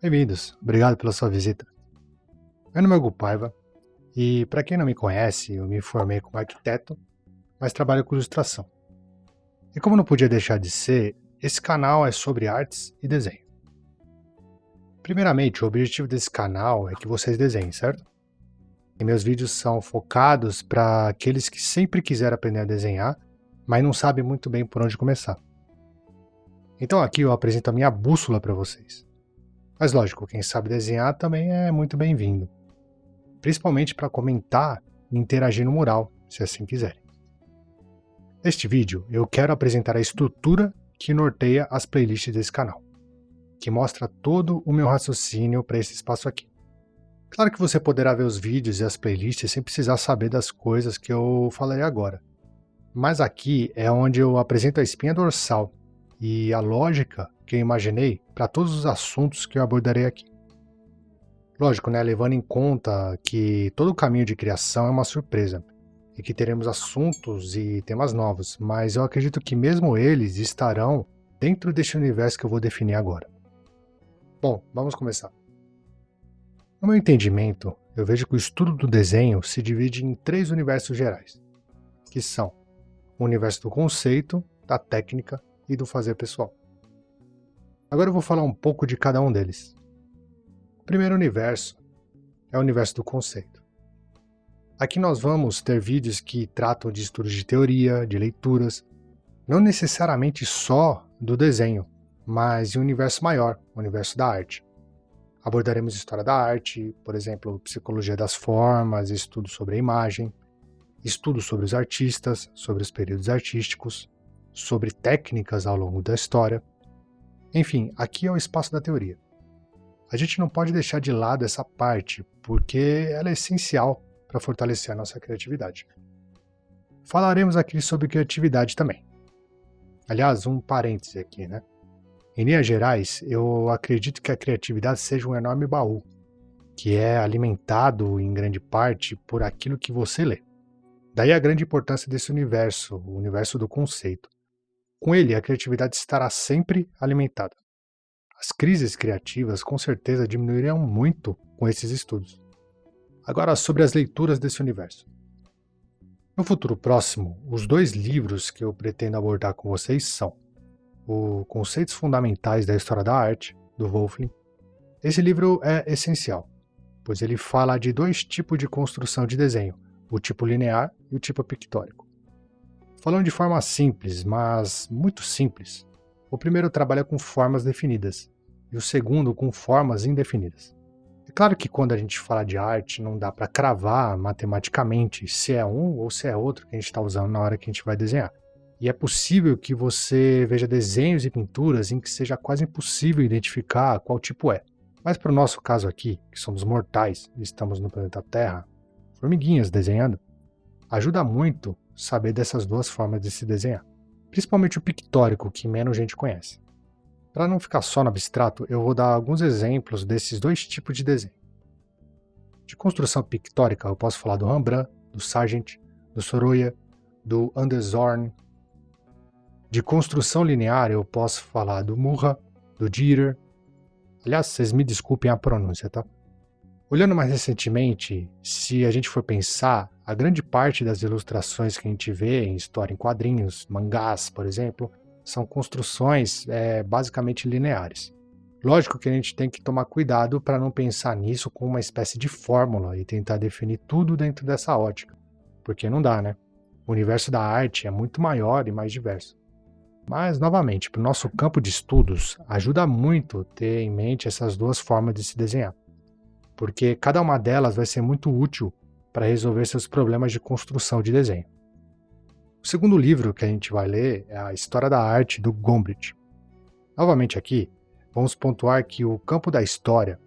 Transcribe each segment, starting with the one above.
Bem-vindos, obrigado pela sua visita. Meu nome é Hugo Paiva e, para quem não me conhece, eu me formei como arquiteto, mas trabalho com ilustração. E como não podia deixar de ser, esse canal é sobre artes e desenho. Primeiramente, o objetivo desse canal é que vocês desenhem, certo? E meus vídeos são focados para aqueles que sempre quiseram aprender a desenhar, mas não sabem muito bem por onde começar. Então aqui eu apresento a minha bússola para vocês. Mas lógico, quem sabe desenhar também é muito bem-vindo. Principalmente para comentar e interagir no mural, se assim quiserem. Neste vídeo, eu quero apresentar a estrutura que norteia as playlists desse canal, que mostra todo o meu raciocínio para esse espaço aqui. Claro que você poderá ver os vídeos e as playlists sem precisar saber das coisas que eu falarei agora, mas aqui é onde eu apresento a espinha dorsal e a lógica que eu imaginei para todos os assuntos que eu abordarei aqui. Lógico, né, levando em conta que todo o caminho de criação é uma surpresa e que teremos assuntos e temas novos, mas eu acredito que mesmo eles estarão dentro deste universo que eu vou definir agora. Bom, vamos começar. No meu entendimento, eu vejo que o estudo do desenho se divide em 3 universos gerais, que são o universo do conceito, da técnica e do fazer pessoal. Agora eu vou falar um pouco de cada um deles. O primeiro universo é o universo do conceito. Aqui nós vamos ter vídeos que tratam de estudos de teoria, de leituras, não necessariamente só do desenho, mas em um universo maior, o universo da arte. Abordaremos história da arte, por exemplo, psicologia das formas, estudos sobre a imagem, estudos sobre os artistas, sobre os períodos artísticos, sobre técnicas ao longo da história. Enfim, aqui é o espaço da teoria. A gente não pode deixar de lado essa parte, porque ela é essencial para fortalecer a nossa criatividade. Falaremos aqui sobre criatividade também. Aliás, um parêntese aqui, né? Em linhas gerais, eu acredito que a criatividade seja um enorme baú, que é alimentado em grande parte por aquilo que você lê. Daí a grande importância desse universo, o universo do conceito. Com ele, a criatividade estará sempre alimentada. As crises criativas com certeza diminuirão muito com esses estudos. Agora, sobre as leituras desse universo. No futuro próximo, os 2 livros que eu pretendo abordar com vocês são o Conceitos Fundamentais da História da Arte, do Wolfling. Esse livro é essencial, pois ele fala de 2 tipos de construção de desenho, o tipo linear e o tipo pictórico. Falando de forma simples, mas muito simples, o primeiro trabalha com formas definidas e o segundo com formas indefinidas. É claro que quando a gente fala de arte, não dá para cravar matematicamente se é um ou se é outro que a gente está usando na hora que a gente vai desenhar. E é possível que você veja desenhos e pinturas em que seja quase impossível identificar qual tipo é. Mas para o nosso caso aqui, que somos mortais e estamos no planeta Terra, formiguinhas desenhando, ajuda muito saber dessas 2 formas de se desenhar. Principalmente o pictórico, que menos gente conhece. Para não ficar só no abstrato, eu vou dar alguns exemplos desses 2 tipos de desenho. De construção pictórica, eu posso falar do Rembrandt, do Sargent, do Sorolla, do Anders Zorn. De construção linear, eu posso falar do Murra, do Dieter. Aliás, vocês me desculpem a pronúncia, tá? Olhando mais recentemente, se a gente for pensar, a grande parte das ilustrações que a gente vê em história em quadrinhos, mangás, por exemplo, são construções basicamente lineares. Lógico que a gente tem que tomar cuidado para não pensar nisso como uma espécie de fórmula e tentar definir tudo dentro dessa ótica, porque não dá, né? O universo da arte é muito maior e mais diverso. Mas, novamente, para o nosso campo de estudos, ajuda muito ter em mente essas 2 formas de se desenhar, porque cada uma delas vai ser muito útil para resolver seus problemas de construção de desenho. O segundo livro que a gente vai ler é a História da Arte, do Gombrich. Novamente aqui, vamos pontuar que o campo da história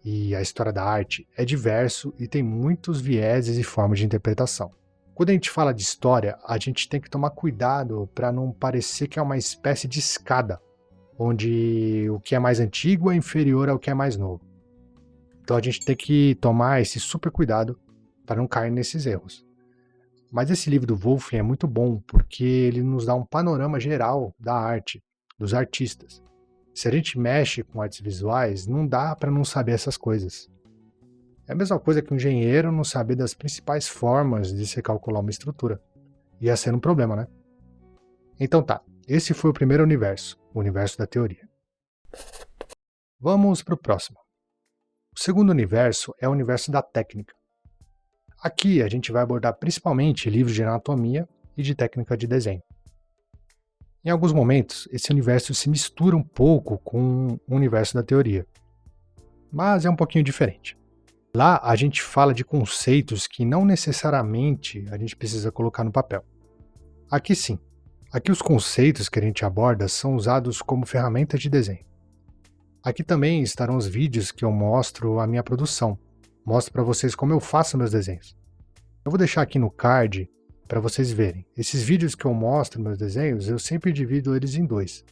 e a história da arte é diverso e tem muitos vieses e formas de interpretação. Quando a gente fala de história, a gente tem que tomar cuidado para não parecer que é uma espécie de escada, onde o que é mais antigo é inferior ao que é mais novo. Então a gente tem que tomar esse super cuidado para não cair nesses erros. Mas esse livro do Wolfling é muito bom porque ele nos dá um panorama geral da arte, dos artistas. Se a gente mexe com artes visuais, não dá para não saber essas coisas. É a mesma coisa que um engenheiro não saber das principais formas de se calcular uma estrutura. Ia ser um problema, né? Então tá, esse foi o primeiro universo, o universo da teoria. Vamos para o próximo. O segundo universo é o universo da técnica. Aqui a gente vai abordar principalmente livros de anatomia e de técnica de desenho. Em alguns momentos, esse universo se mistura um pouco com o universo da teoria, mas é um pouquinho diferente. Lá a gente fala de conceitos que não necessariamente a gente precisa colocar no papel. Aqui sim. Aqui os conceitos que a gente aborda são usados como ferramentas de desenho. Aqui também estarão os vídeos que eu mostro a minha produção. Mostro para vocês como eu faço meus desenhos. Eu vou deixar aqui no card para vocês verem. Esses vídeos que eu mostro meus desenhos, eu sempre divido eles em dois.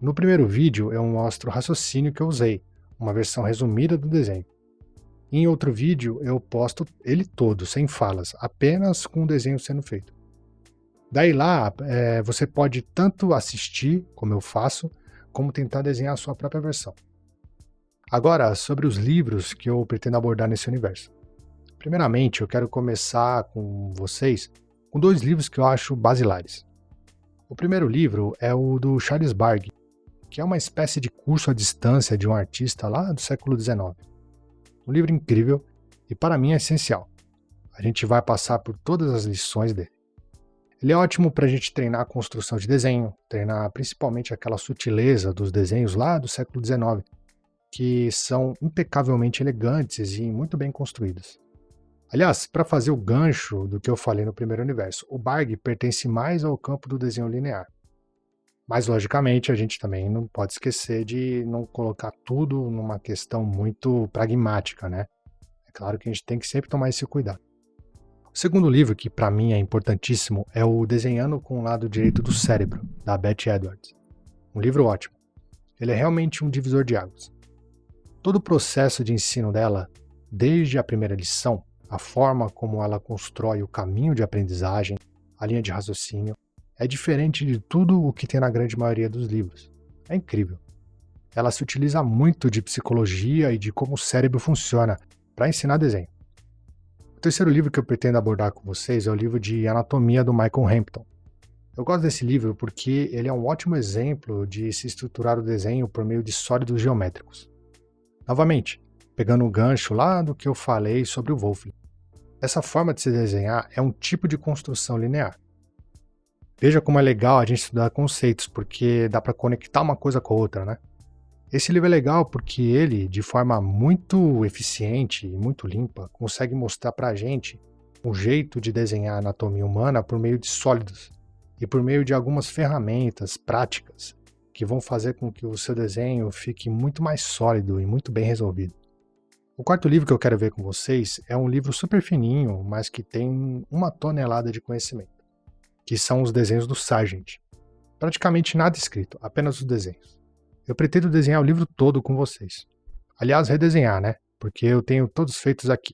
No primeiro vídeo eu mostro o raciocínio que eu usei, uma versão resumida do desenho. Em outro vídeo eu posto ele todo, sem falas, apenas com o desenho sendo feito. Daí lá, você pode tanto assistir, como eu faço, como tentar desenhar a sua própria versão. Agora, sobre os livros que eu pretendo abordar nesse universo. Primeiramente, eu quero começar com vocês com dois livros que eu acho basilares. O primeiro livro é o do Charles Bargue, que é uma espécie de curso à distância de um artista lá do século XIX. Um livro incrível e para mim é essencial. A gente vai passar por todas as lições dele. Ele é ótimo para a gente treinar a construção de desenho, treinar principalmente aquela sutileza dos desenhos lá do século XIX, que são impecavelmente elegantes e muito bem construídos. Aliás, para fazer o gancho do que eu falei no primeiro universo, o Bargue pertence mais ao campo do desenho linear. Mas, logicamente, a gente também não pode esquecer de não colocar tudo numa questão muito pragmática, né? É claro que a gente tem que sempre tomar esse cuidado. O segundo livro, que para mim é importantíssimo, é o Desenhando com o Lado Direito do Cérebro, da Beth Edwards. Um livro ótimo. Ele é realmente um divisor de águas. Todo o processo de ensino dela, desde a primeira lição, a forma como ela constrói o caminho de aprendizagem, a linha de raciocínio, é diferente de tudo o que tem na grande maioria dos livros. É incrível. Ela se utiliza muito de psicologia e de como o cérebro funciona para ensinar desenho. O terceiro livro que eu pretendo abordar com vocês é o livro de Anatomia do Michael Hampton. Eu gosto desse livro porque ele é um ótimo exemplo de se estruturar o desenho por meio de sólidos geométricos. Novamente, pegando o gancho lá do que eu falei sobre o Wolfling. Essa forma de se desenhar é um tipo de construção linear. Veja como é legal a gente estudar conceitos, porque dá para conectar uma coisa com a outra, né? Esse livro é legal porque ele, de forma muito eficiente e muito limpa, consegue mostrar para a gente um jeito de desenhar a anatomia humana por meio de sólidos e por meio de algumas ferramentas práticas que vão fazer com que o seu desenho fique muito mais sólido e muito bem resolvido. O quarto livro que eu quero ver com vocês é um livro super fininho, mas que tem 1 tonelada de conhecimento, que são os desenhos do Sargent. Praticamente nada escrito, apenas os desenhos. Eu pretendo desenhar o livro todo com vocês. Aliás, redesenhar, né? Porque eu tenho todos feitos aqui.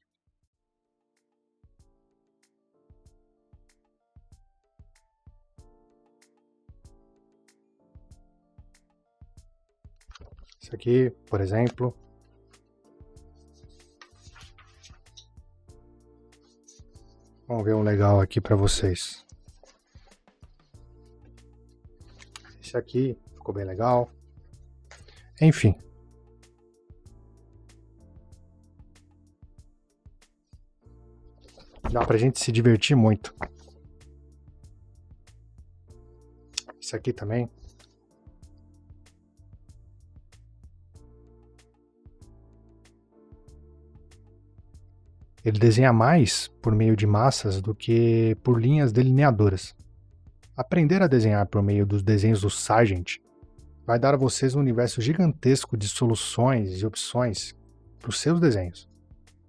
Isso aqui, por exemplo. Vamos ver um legal aqui para vocês. Esse aqui ficou bem legal. Enfim. Dá pra gente se divertir muito. Esse aqui também. Ele desenha mais por meio de massas do que por linhas delineadoras. Aprender a desenhar por meio dos desenhos do Sargent vai dar a vocês um universo gigantesco de soluções e opções para os seus desenhos.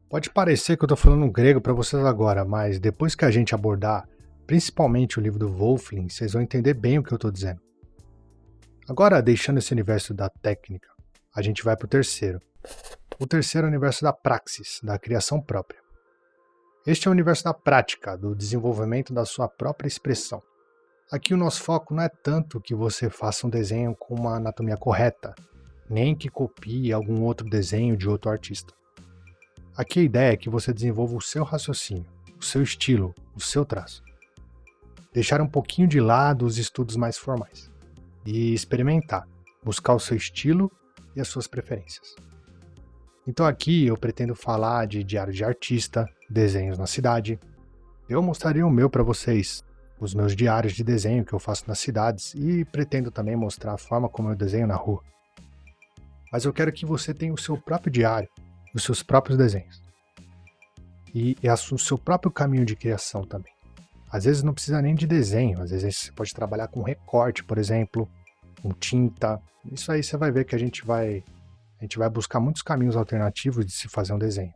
Pode parecer que eu estou falando grego para vocês agora, mas depois que a gente abordar principalmente o livro do Wolfling, vocês vão entender bem o que eu estou dizendo. Agora, deixando esse universo da técnica, a gente vai para o terceiro. O terceiro é o universo da praxis, da criação própria. Este é o universo da prática, do desenvolvimento da sua própria expressão. Aqui o nosso foco não é tanto que você faça um desenho com uma anatomia correta, nem que copie algum outro desenho de outro artista. Aqui a ideia é que você desenvolva o seu raciocínio, o seu estilo, o seu traço. Deixar um pouquinho de lado os estudos mais formais e experimentar, buscar o seu estilo e as suas preferências. Então aqui eu pretendo falar de diário de artista, desenhos na cidade. Eu mostraria o meu para vocês, os meus diários de desenho que eu faço nas cidades e pretendo também mostrar a forma como eu desenho na rua. Mas eu quero que você tenha o seu próprio diário, os seus próprios desenhos. E o seu próprio caminho de criação também. Às vezes não precisa nem de desenho, às vezes você pode trabalhar com recorte, por exemplo, com tinta. Isso aí você vai ver que a gente vai buscar muitos caminhos alternativos de se fazer um desenho.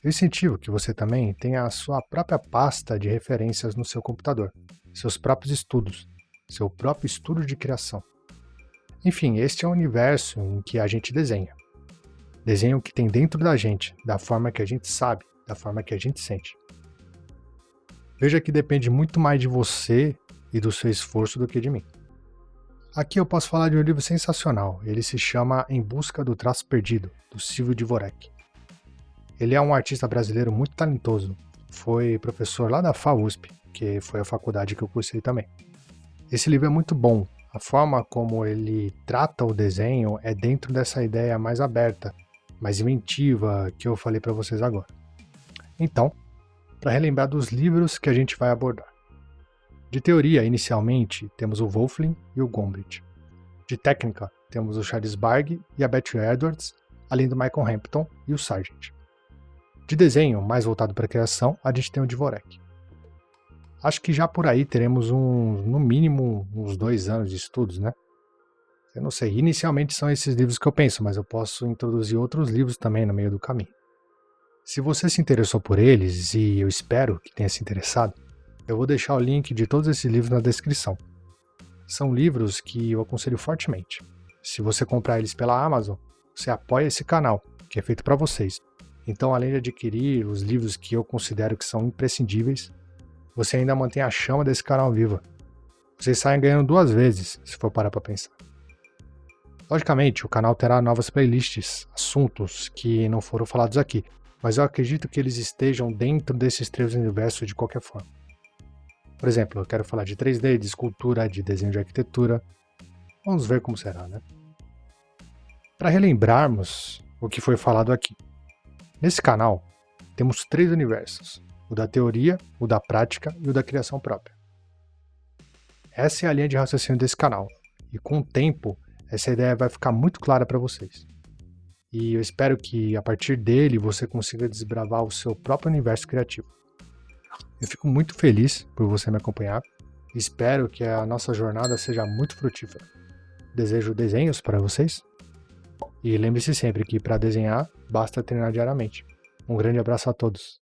Eu incentivo que você também tenha a sua própria pasta de referências no seu computador, seus próprios estudos, seu próprio estudo de criação. Enfim, este é o universo em que a gente desenha. Desenha o que tem dentro da gente, da forma que a gente sabe, da forma que a gente sente. Veja que depende muito mais de você e do seu esforço do que de mim. Aqui eu posso falar de um livro sensacional. Ele se chama Em Busca do Traço Perdido, do Silvio Dvorak. Ele é um artista brasileiro muito talentoso. Foi professor lá da FAUSP, que foi a faculdade que eu cursei também. Esse livro é muito bom. A forma como ele trata o desenho é dentro dessa ideia mais aberta, mais inventiva que eu falei para vocês agora. Então, para relembrar dos livros que a gente vai abordar. De teoria, inicialmente, temos o Wolfling e o Gombrich. De técnica, temos o Charles Bargue e a Beth Edwards, além do Michael Hampton e o Sargent. De desenho, mais voltado para a criação, a gente tem o Dvorak. Acho que já por aí teremos no mínimo uns 2 anos de estudos, né? Eu não sei, inicialmente são esses livros que eu penso, mas eu posso introduzir outros livros também no meio do caminho. Se você se interessou por eles, e eu espero que tenha se interessado, eu vou deixar o link de todos esses livros na descrição. São livros que eu aconselho fortemente. Se você comprar eles pela Amazon, você apoia esse canal, que é feito para vocês. Então, além de adquirir os livros que eu considero que são imprescindíveis, você ainda mantém a chama desse canal viva. Vocês saem ganhando 2 vezes, se for parar para pensar. Logicamente, o canal terá novas playlists, assuntos que não foram falados aqui, mas eu acredito que eles estejam dentro desses 3 universos de qualquer forma. Por exemplo, eu quero falar de 3D, de escultura, de desenho de arquitetura. Vamos ver como será, né? Para relembrarmos o que foi falado aqui. Nesse canal, temos 3 universos. O da teoria, o da prática e o da criação própria. Essa é a linha de raciocínio desse canal. E com o tempo, essa ideia vai ficar muito clara para vocês. E eu espero que, a partir dele, você consiga desbravar o seu próprio universo criativo. Eu fico muito feliz por você me acompanhar e espero que a nossa jornada seja muito frutífera. Desejo desenhos para vocês e lembre-se sempre que para desenhar basta treinar diariamente. Um grande abraço a todos.